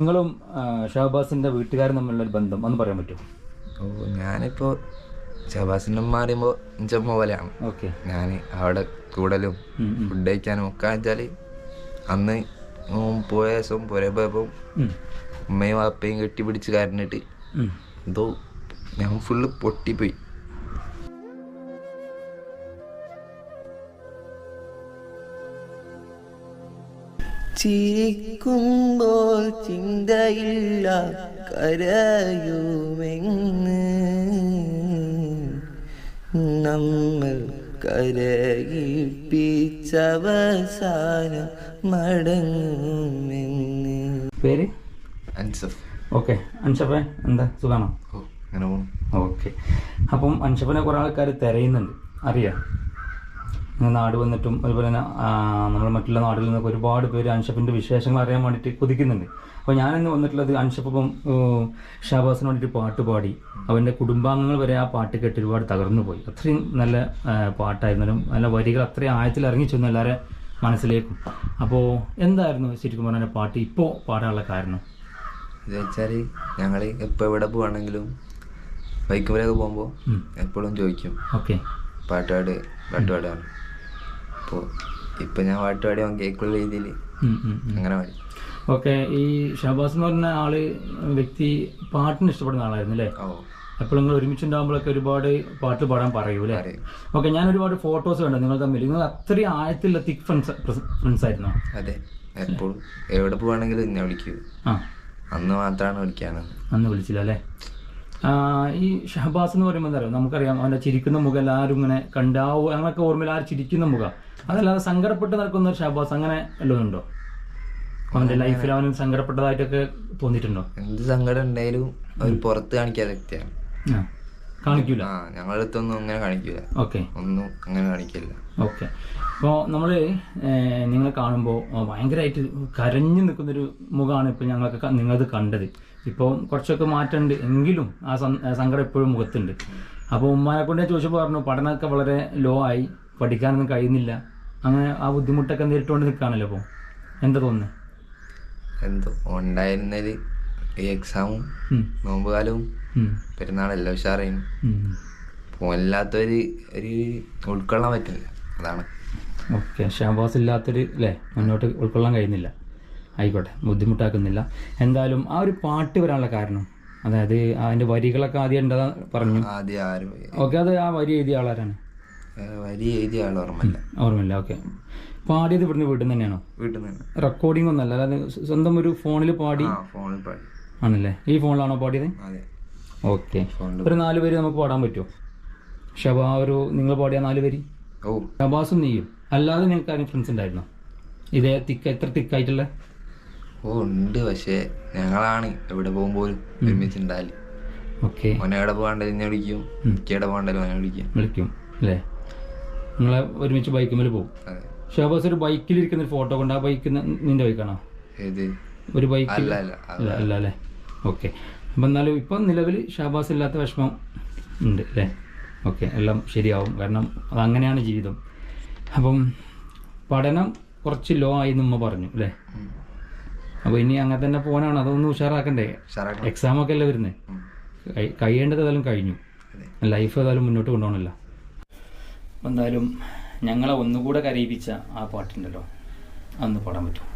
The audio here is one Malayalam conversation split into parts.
നിങ്ങളും ഷഹബാസിന്റെ വീട്ടുകാരും തമ്മിലുള്ള ഒരു ബന്ധം ഒന്ന് പറയാൻ പറ്റുമോ? ഞാനിപ്പോൾ ഷഹബാസിൻ്റെ ഉമ്മ പറയുമ്പോൾ എൻ്റെ ഉമ്മ പോലെയാണ്. ഓക്കെ. ഞാൻ അവിടെ കൂടലും ഫുഡ് കഴിക്കാനും ഒക്കെ വെച്ചാൽ അന്ന് പോയ ദിവസം പുര പോയപ്പോൾ ഉമ്മയും വാപ്പയും കെട്ടിപ്പിടിച്ച് കരഞ്ഞിട്ട് എന്തോ ഞാൻ ഫുള്ള് പൊട്ടിപ്പോയി. ചിരിക്കുമ്പോൾ ചിന്തയില്ല കരയുമെന്ന് നമ്മൾ കരയിപ്പിച്ചവസാനം മടങ്ങുമെന്ന്. പേര് അൻസഫ്. ഓക്കെ. അൻഷഫെ എന്താ സുഖാണോ? അങ്ങനെ പോകണം. ഓക്കെ. അപ്പം അൻഷഫിനെ കുറേ ആൾക്കാർ തിരയുന്നുണ്ട്, അറിയാം. നാട് വന്നിട്ടും അതുപോലെ തന്നെ നമ്മൾ മറ്റുള്ള നാടുകളിൽ നിന്നൊക്കെ ഒരുപാട് പേര് അൻഷഫിൻ്റെ വിശേഷങ്ങൾ അറിയാൻ വേണ്ടിയിട്ട് കൊതിക്കുന്നുണ്ട്. അപ്പോൾ ഞാനിന്ന് വന്നിട്ടുള്ളത് അൻഷഫ് ഇപ്പം ഷഹബാസിന് വേണ്ടിയിട്ട് പാട്ട് പാടി അവൻ്റെ കുടുംബാംഗങ്ങൾ വരെ ആ പാട്ട് കേട്ട് ഒരുപാട് തകർന്നു പോയി. അത്രയും നല്ല പാട്ടായിരുന്നാലും നല്ല വരികൾ അത്രയും ആഴത്തിൽ ഇറങ്ങി ചെന്നു എല്ലാവരുടെ മനസ്സിലേക്കും. അപ്പോൾ എന്തായിരുന്നു ശരിക്കും പറഞ്ഞാൽ പാട്ട് ഇപ്പോൾ പാടാനുള്ള കാരണം? എന്ന് വെച്ചാൽ ഞങ്ങൾ എപ്പോൾ എവിടെ പോവാണെങ്കിലും ബൈക്കുമലൊക്കെ പോകുമ്പോൾ എപ്പോഴും ചോദിക്കും, ഓക്കെ, പാട്ടുപാടാണ്. അപ്പോൾ ഇപ്പം ഞാൻ പാട്ടുപാടി കേൾക്കുള്ള രീതിയിൽ അങ്ങനെ പാടി. ഓക്കെ. ഈ ഷഹബാസ് എന്ന് പറഞ്ഞ വ്യക്തി പാട്ടിന് ഇഷ്ടപ്പെടുന്ന ആളായിരുന്നു അല്ലേ? എപ്പോഴും നിങ്ങൾ ഒരുമിച്ചുണ്ടാകുമ്പോഴൊക്കെ ഒരുപാട് പാട്ട് പാടാൻ പറയൂ അല്ലേ? ഓക്കെ. ഞാൻ ഒരുപാട് ഫോട്ടോസ് കണ്ടു നിങ്ങൾ തമ്മിൽ. നിങ്ങൾ അത്രയും ആഴത്തിലുള്ള തിക് ഫ്രണ്ട്സ് ആയിരുന്നു. അതെ, എപ്പോഴും എവിടെ പോവാണെങ്കിലും എന്നെ വിളിക്കൂ. അന്ന് മാത്രമാണ് വിളിക്കാനത്. അന്ന് വിളിച്ചില്ല അല്ലേ? ഈ ഷഹബാസ് എന്ന് പറയുമ്പോൾ എന്താ പറയുക, നമുക്കറിയാം അവൻ്റെ ചിരിക്കുന്ന മുഖം എല്ലാവരും ഇങ്ങനെ കണ്ടാവും, ഞങ്ങളൊക്കെ ഓർമ്മയിൽ ആ ചിരിക്കുന്ന മുഖം. അതല്ലാതെ സങ്കടപ്പെട്ട് നടക്കുന്ന ഒരു ഷഹബാസ് അങ്ങനെ വല്ലതും ഉണ്ടോ? അവൻ്റെ ലൈഫിൽ അവന് സങ്കടപ്പെട്ടതായിട്ടൊക്കെ തോന്നിയിട്ടുണ്ടോ? എന്ത് സങ്കടം ഉണ്ടായാലും അവർ പുറത്ത് കാണിക്കാത്ത വ്യക്തിയാണ്. കാണിക്കൂല? ഞങ്ങളുടെ അടുത്തൊന്നും അങ്ങനെ കാണിക്കൂല. ഓക്കെ. ഒന്നും അങ്ങനെ കാണിക്കില്ല. ഓക്കെ. അപ്പോൾ നമ്മൾ നിങ്ങളെ കാണുമ്പോൾ ഭയങ്കരമായിട്ട് കരഞ്ഞു നിൽക്കുന്നൊരു മുഖമാണ് ഇപ്പോൾ നിങ്ങളത് കണ്ടത്. ഇപ്പോൾ കുറച്ചൊക്കെ മാറ്റമുണ്ട് എങ്കിലും ആ സങ്കടം എപ്പോഴും മുഖത്തുണ്ട്. അപ്പോൾ ഉമ്മാനെ കൊണ്ട് ചോദിച്ചപ്പോൾ പറഞ്ഞു പഠനമൊക്കെ വളരെ ലോ ആയി, പഠിക്കാനൊന്നും കഴിയുന്നില്ല, അങ്ങനെ ആ ബുദ്ധിമുട്ടൊക്കെ നേരിട്ടുകൊണ്ട് നിൽക്കുകയാണല്ലോ. അപ്പോൾ എന്താ തോന്നുന്നത്? എന്തോ ഉണ്ടായിരുന്നത് ഈ എക്സാമും നോമ്പ് കാലവും പെരുന്നാളെല്ലാം ഉഷാറായിരുന്നു. ഫോണില്ലാത്തൊരു ഉൾക്കൊള്ളാൻ പറ്റില്ല, അതാണ്. ഓക്കെ. ഷഹബാസ് ഇല്ലാത്തൊരു അല്ലേ മുന്നോട്ട് ഉൾക്കൊള്ളാൻ കഴിയുന്നില്ല. ആയിക്കോട്ടെ, ബുദ്ധിമുട്ടാക്കുന്നില്ല. എന്തായാലും ആ ഒരു പാട്ട് വരാനുള്ള കാരണം, അതായത് അതിൻ്റെ വരികളൊക്കെ ആദ്യം ഉണ്ടതാ പറഞ്ഞു. ഓക്കെ. അത് ആ വരി എഴുതിയ ആളാരാണ്? വരി എഴുതിയ ആൾ ഓർമ്മയില്ല. ഓക്കെ. പാടിയത് ഇവിടുന്ന് വീട്ടിൽ നിന്ന് തന്നെയാണോ? വീട്ടിൽ നിന്ന്. റെക്കോർഡിംഗ് ഒന്നല്ല, അല്ലാതെ സ്വന്തം ഒരു ഫോണിൽ പാടി ആണല്ലേ? ഈ ഫോണിലാണോ പാടിയത്? ഓക്കെ. ഒരു 4 വരി നമുക്ക് പാടാൻ പറ്റുമോ? നിങ്ങൾ പാടിയ 4 വരി. ഷഹബാസും നീയും അല്ലാതെ നിങ്ങൾക്ക് ആരും ഫ്രണ്ട്സ് ഉണ്ടായിരുന്നോ ഇതേ എത്ര തിക്കായിട്ടുള്ള? ഉണ്ട്, പക്ഷേ ഞങ്ങളാണ് എവിടെ പോകുമ്പോഴും ഒരുമിച്ചുണ്ടാല്. ഓക്കെ. ഓനെവിടെ പോകാണ്ടത് എന്നെ വിളിക്കും, എനിക്കെവിടെ പോകണ്ടല്ലോ ഓനെ വിളിക്കും അല്ലേ? നിങ്ങളെ ഒരുമിച്ച് ബൈക്കുമ്മേൽ പോകും. ഷഹബാസ് ഒരു ബൈക്കിലിരിക്കുന്ന ഒരു ഫോട്ടോ കൊണ്ട്, ആ ബൈക്ക് നിന്റെ ബൈക്കാണോ? ഒരു ബൈക്കിൽ അല്ല അല്ലേ? ഓക്കെ. അപ്പം എന്നാലും ഇപ്പം നിലവിൽ ഷഹബാസ് ഇല്ലാത്ത വിഷമം ഉണ്ട് അല്ലേ? ഓക്കെ. എല്ലാം ശരിയാവും, കാരണം അതങ്ങനെയാണ് ജീവിതം. അപ്പം പഠനം കുറച്ച് ലോ ആയി നമ്മ പറഞ്ഞു അല്ലേ? അപ്പോൾ ഇനി അങ്ങനെ തന്നെ പോകാനാണ്, അതൊന്നും ഉഷാറാക്കണ്ടേ? എക്സാമൊക്കെ അല്ലേ വരുന്നത്, കഴിയേണ്ടത് ഏതായാലും കഴിഞ്ഞു, ലൈഫ് ഏതായാലും മുന്നോട്ട് കൊണ്ടുപോകണമല്ലോ. അപ്പം എന്തായാലും ഞങ്ങളെ ഒന്നുകൂടെ കരയിപ്പിച്ച ആ പാട്ടുണ്ടല്ലോ, അതൊന്ന് പാടാൻ പറ്റും?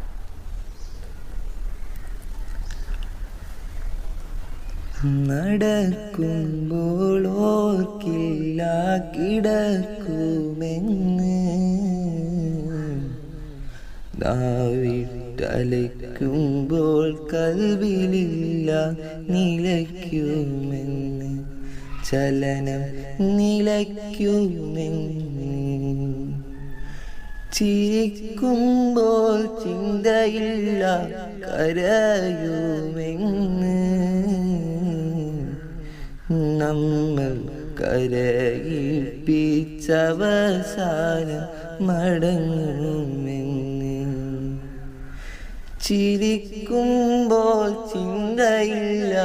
നടക്കുമ്പോൾ ഓർക്കില്ല കിടക്കുമെന്ന്, നാവിട്ടലയ്ക്കുമ്പോൾ കൽവിലില്ല നിലയ്ക്കുമെന്ന്, ചലനം നിലയ്ക്കുമെന്ന്, ചിരിക്കുമ്പോൾ ചിന്തയില്ല കരയുമെന്ന്, നമ്മൾ കരയിപ്പിച്ചവസാനം മടങ്ങുമെന്ന്, ചിരിക്കുമ്പോൾ ചിന്തയില്ല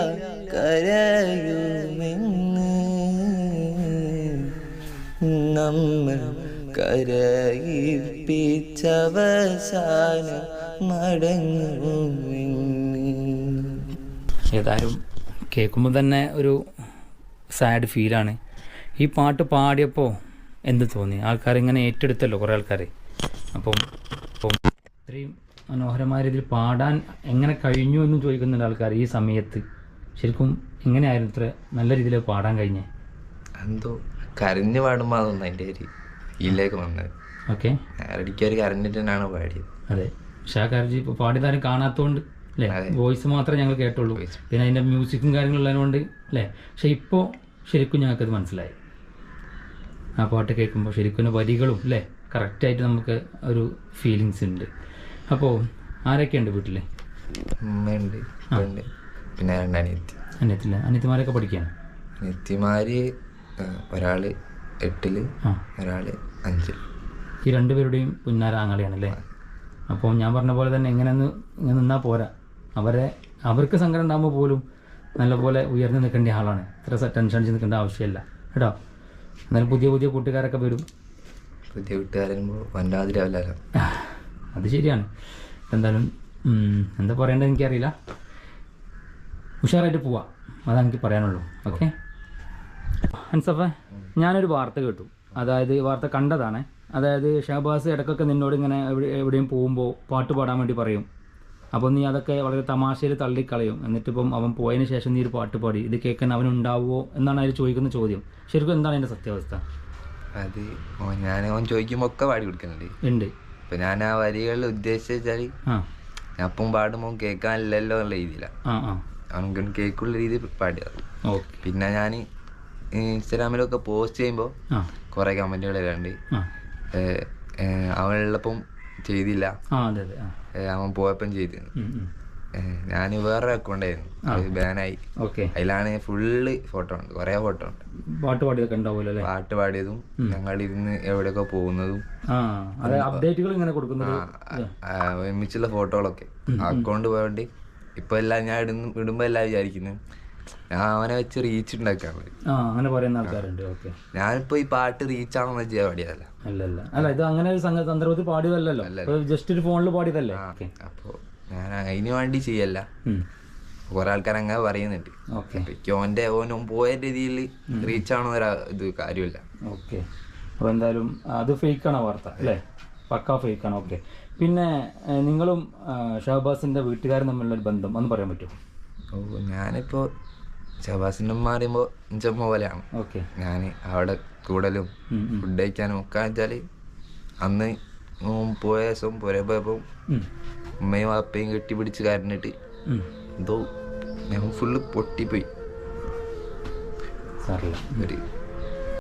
കരയുമെന്ന്, നമ്മൾ കരയിപ്പിച്ചവസാനം മടങ്ങുമെന്ന്. ഏതായാലും കേൾക്കുമ്പോൾ തന്നെ ഒരു സാഡ് ഫീലാണ്. ഈ പാട്ട് പാടിയപ്പോൾ എന്ത് തോന്നി? ആൾക്കാരിങ്ങനെ ഏറ്റെടുത്തല്ലോ കുറേ ആൾക്കാർ. അപ്പം ഇത്രയും മനോഹരമായ രീതിയിൽ പാടാൻ എങ്ങനെ കഴിഞ്ഞു എന്നും ചോദിക്കുന്നുണ്ട് ആൾക്കാർ ഈ സമയത്ത്. ശരിക്കും എങ്ങനെയായിരുന്നു ഇത്ര നല്ല രീതിയിൽ പാടാൻ കഴിഞ്ഞേ? എന്തോ കരഞ്ഞു പാടുമ്പോൾ അതൊന്നും അതിൻ്റെ ഒരു ഇതിലേക്ക് വന്നത്. ഓക്കെ, ആരടിക്കൊരു കരഞ്ഞിട്ട് തന്നെയാണ് പാടിയത്. അതെ. പക്ഷേ ആ കാര്യം ഇപ്പോൾ പാടിയതാരും കാണാത്തതുകൊണ്ട് അല്ലേ, വോയിസ് മാത്രമേ ഞങ്ങൾ കേട്ടുള്ളൂ. പിന്നെ അതിൻ്റെ മ്യൂസിക്കും കാര്യങ്ങളുള്ളതുകൊണ്ട് അല്ലേ. പക്ഷെ ഇപ്പോൾ ശരിക്കും ഞങ്ങൾക്കത് മനസ്സിലായി. ആ പാട്ട് കേൾക്കുമ്പോൾ ശരിക്കും വരികളും അല്ലേ കറക്റ്റായിട്ട് നമുക്ക് ഒരു ഫീലിങ്സ് ഉണ്ട്. അപ്പോൾ ആരൊക്കെയുണ്ട് വീട്ടിൽ? ഉമ്മയുണ്ട്, ഉണ്ട്, പിന്നെ രണ്ട് അനിയത്തില്ല. അനിയത്തിമാരൊക്കെ പഠിക്കുകയാണ്. അനിയത്തിമാര് ഒരാള് 8ല്, ഒരാള് 5ൽ. ഈ രണ്ടുപേരുടെയും പുന്നാര ആങ്ങളെയാണല്ലേ. അപ്പോൾ ഞാൻ പറഞ്ഞ പോലെ തന്നെ ഇങ്ങനെ നിന്നാൽ പോരാ. അവർക്ക് സങ്കടം ഉണ്ടാകുമ്പോൾ പോലും നല്ലപോലെ ഉയർന്നു നിൽക്കേണ്ട ആളാണ്. ഇത്ര ടെൻഷൻ അടിച്ച് നിൽക്കേണ്ട ആവശ്യമില്ല കേട്ടോ. എന്നാലും പുതിയ പുതിയ കൂട്ടുകാരൊക്കെ വരും. പുതിയ കൂട്ടുകാരുമ്പോൾ വല്ലാതിരാവില്ലല്ലോ. അത് ശരിയാണ്. എന്തായാലും എന്താ പറയേണ്ടത് എനിക്കറിയില്ല. ഉഷാറായിട്ട് പോവാം, അതാണ് എനിക്ക് പറയാനുള്ളൂ. ഓക്കെ അൻസഫേ, ഞാനൊരു വാർത്ത കേട്ടു. അതായത് വാർത്ത കണ്ടതാണ്. അതായത് ഷഹബാസ് ഇടയ്ക്കൊക്കെ നിന്നോട് ഇങ്ങനെ എവിടെയും പോകുമ്പോൾ പാട്ട് പാടാൻ വേണ്ടി പറയും. അപ്പോൾ നീ അതൊക്കെ വളരെ തമാശയിൽ തള്ളിക്കളയും. എന്നിട്ടിപ്പം അവൻ പോയതിന് ശേഷം നീ ഒരു പാട്ട് പാടി. ഇത് കേൾക്കാൻ അവനുണ്ടാവുമോ എന്നാണ് അതിൽ ചോദിക്കുന്ന ചോദ്യം. ശരിക്കും എന്താണ് അതിൻ്റെ സത്യാവസ്ഥ? അത് ഓൻ ചോദിക്കുമ്പോൾ ഒക്കെ പാടി കൊടുക്കുന്നുണ്ട്. ഉണ്ട്. ഇപ്പം ഞാൻ ആ വരികളിൽ ഉദ്ദേശിച്ചാൽ ഞാൻ അപ്പം പാടുമ്പോൾ കേൾക്കാനില്ലല്ലോ എന്നുള്ള രീതിയിലാണ്. അവൻ കേൾക്കുള്ള രീതിയിൽ പാടിയത്. പിന്നെ ഞാൻ ഇൻസ്റ്റാഗ്രാമിലൊക്കെ പോസ്റ്റ് ചെയ്യുമ്പോൾ കുറേ കമൻറ്റുകളെല്ലാം അവനുള്ളപ്പം ചെയ്തില്ല, അവൻ പോയപ്പം ചെയ്തിരുന്നു. ഞാൻ വേറെ അക്കൗണ്ടായിരുന്നു, അത് ബാനായി. അതിലാണ് ഫുള്ള് ഫോട്ടോ ഉണ്ട്, കുറേ ഫോട്ടോ ഉണ്ട്. പാട്ട് പാടിയതും ഞങ്ങൾ ഇരുന്ന് എവിടെയൊക്കെ പോകുന്നതും ഒരുമിച്ചുള്ള ഫോട്ടോകളൊക്കെ അക്കൗണ്ട് പോയോണ്ട് ഇപ്പൊ എല്ലാം ഞാൻ ഇടുമ്പോ എല്ലാം വിചാരിക്കുന്നു ഞാൻ അവനെ വെച്ച് റീച്ച് ഉണ്ടാക്കാൻ മതി. അങ്ങനെ പറയുന്ന ആൾക്കാരുണ്ട്. ഞാനിപ്പോ ഈ പാട്ട് റീച്ച് ആണെന്ന് വെച്ചാൽ പാടിയതല്ല. അല്ല, ഇത് അങ്ങനെ ഒരു സന്ദർഭത്തിൽ പാടിയതല്ലോ, ജസ്റ്റ് ഒരു ഫോണിൽ പാടിയതല്ലേ. അപ്പൊ ഞാൻ അതിന് വേണ്ടി ചെയ്യല്ല. കുറെ ആൾക്കാർ അങ്ങനെ പറയുന്നുണ്ട്. ഓനും പോയ രീതിയിൽ റീച്ച് ആണോ ഇത് കാര്യമില്ല. ഓക്കെ, അപ്പൊ എന്തായാലും അത് ഫേക്കാണ് വാർത്ത അല്ലേ? പക്കാ ഫേക്കാണ്. ഓക്കെ, പിന്നെ നിങ്ങളും ഷഹബാസിന്റെ വീട്ടുകാരും തമ്മിലുള്ള ഒരു ബന്ധം ഒന്ന് പറയാൻ പറ്റുമോ? ഞാനിപ്പോ ഷഹബാസിന്റെ മാറിയുമ്പോ ചെമ്മ പോലെയാണ്. ഞാൻ അവിടെ കൂടലും ഫുഡ് കഴിക്കാനും ഒക്കെ വെച്ചാല് അന്ന് പോയ ദിവസം പോയപ്പോ ഉമ്മയും വാപ്പയും കെട്ടിപ്പിടിച്ച് കരഞ്ഞിട്ട് എന്തോ ഞാൻ ഫുള്ള് പൊട്ടിപ്പോയി.